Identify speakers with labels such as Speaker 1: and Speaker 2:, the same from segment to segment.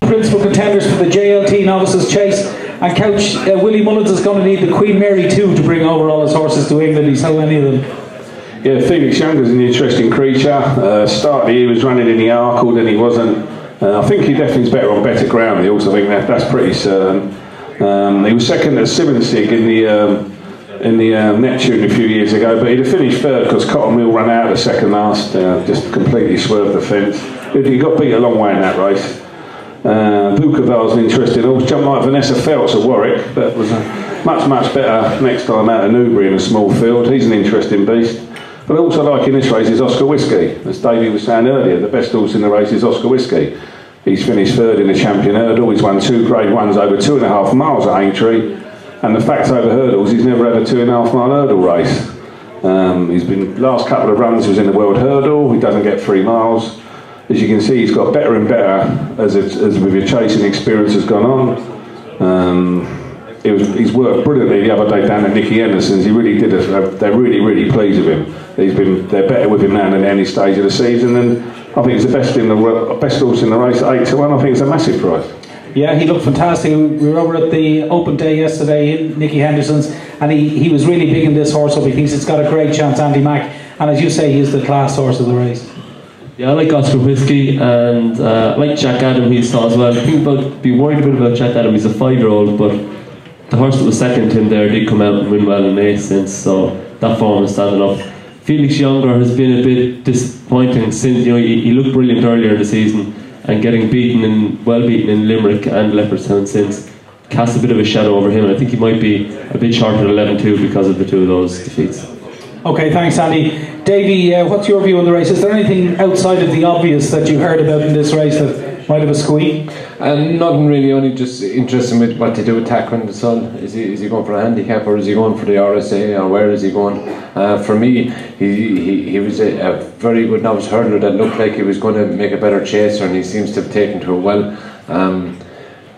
Speaker 1: principal contenders for the JLT Novices Chase, and Coach Willie Mullins is going to need the Queen Mary 2 to bring over all his horses to England. He's how many of them?
Speaker 2: Yeah, Felix Younger's an interesting creature. Start he was running in the Arkle, then he wasn't. I think he definitely is better on better ground. He also think that's pretty certain. He was second at Simmonsig in the Neptune a few years ago, but he'd have finished third because Cotton Mill ran out of the second last, just completely swerved the fence. He got beat a long way in that race. Bukoval's an interesting horse, jumped like Vanessa Phelps at Warwick, but was much better next time out of Newbury in a small field. He's an interesting beast. But also like in this race is Oscar Whiskey. As Davey was saying earlier, the best horse in the race is Oscar Whiskey. He's finished third in the Champion Hurdle. He's won 2 Grade 1s over 2.5 miles at Aintree. And the fact over hurdles, he's never had a 2.5 mile hurdle race. He's been, last couple of runs he was in the World Hurdle. He doesn't get 3 miles. As you can see, he's got better and better as with your chasing experience has gone on. He's worked brilliantly the other day down at Nicky Henderson's. He really did. They're really pleased with him. They're better with him now than any stage of the season, and I think he's the best horse in the race at 8-1. I think it's a massive prize.
Speaker 1: Yeah, he looked fantastic. We were over at the open day yesterday in Nicky Henderson's, and he was really big in this horse up. He thinks it's got a great chance, Andy Mack, and as you say, he's the class horse of the race.
Speaker 3: Yeah, I like Oscar Whiskey, and I like Jack Adam, he saw as well. Be worried a bit about Jack Adam. He's a 5-year-old, but the horse that was second to him there did come out and win well in May since, so that form is standing up. Felix Younger has been a bit disappointing since, he looked brilliant earlier in the season, and getting well beaten in Limerick and Leopardstown since casts a bit of a shadow over him. I think he might be a bit short at 11-2 because of the 2 of those defeats.
Speaker 1: Okay, thanks Andy. Davey, what's your view on the race? Is there anything outside of the obvious that you heard about in this race that might have a squeak?
Speaker 4: Nothing really, only just interested with what to do with Taquin the Sun. Is he going for a handicap, or is he going for the RSA, or where is he going? For me, he was a very good novice hurdler that looked like he was going to make a better chaser, and he seems to have taken to it well.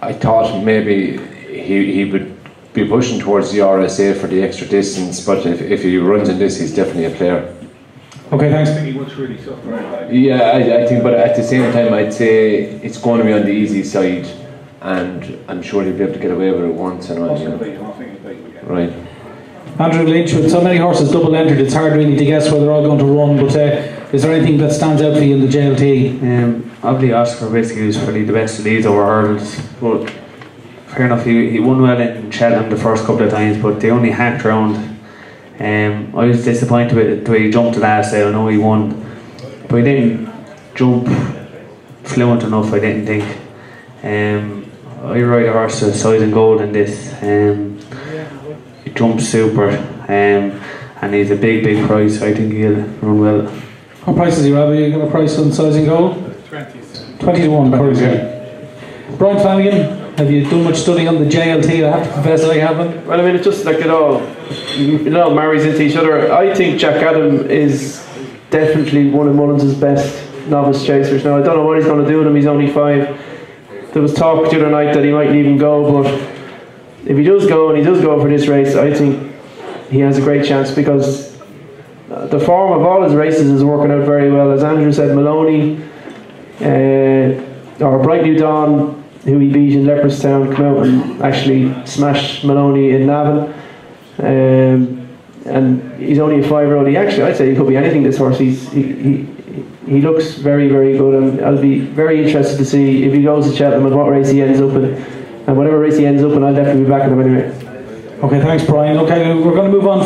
Speaker 4: I thought maybe he would be pushing towards the RSA for the extra distance, but if he runs in this, he's definitely a player.
Speaker 1: Okay, thanks.
Speaker 2: I think he looks really soft, right?
Speaker 4: Yeah, I think, but at the same time, I'd say it's going to be on the easy side, and I'm sure he'll be able to get away with it once and all. Right.
Speaker 1: Andrew Lynch, with so many horses double entered, it's hard really to guess where they're all going to run, but is there anything that stands out for you in the JLT?
Speaker 5: Obviously Oscar Whiskey was probably the best of these over hurdles, but fair enough, he won well in Cheltenham the first couple of times, but they only hacked around. I was disappointed with the way he jumped the last day. I know he won, but he didn't jump fluent enough, I didn't think. I ride a horse to size and gold in this. He jumps super, and he's a big price. I think he'll run well.
Speaker 1: What price is he, Robbie? You got a price on size and gold? 20-1. Brian Flanagan, have you done much study on the JLT? I have to confess I haven't.
Speaker 6: Well, I mean, it's just like it all marries into each other. I think Jack Adam is definitely one of Mullins' best novice chasers. Now, I don't know what he's going to do with him. He's only 5. There was talk the other night that he mightn't even go, but if he does go, and he does go for this race, I think he has a great chance, because the form of all his races is working out very well. As Andrew said, Maloney or Bright New Dawn, who he beat in Leopardstown, come out and actually smashed Maloney in Navan. And he's only a 5-year-old. I'd say he could be anything, this horse. He looks very good, and I'll be very interested to see if he goes to Cheltenham and what race he ends up in. And whatever race he ends up in, I'll definitely be backing him anyway.
Speaker 1: Okay, thanks Brian. Okay, we're going to move on.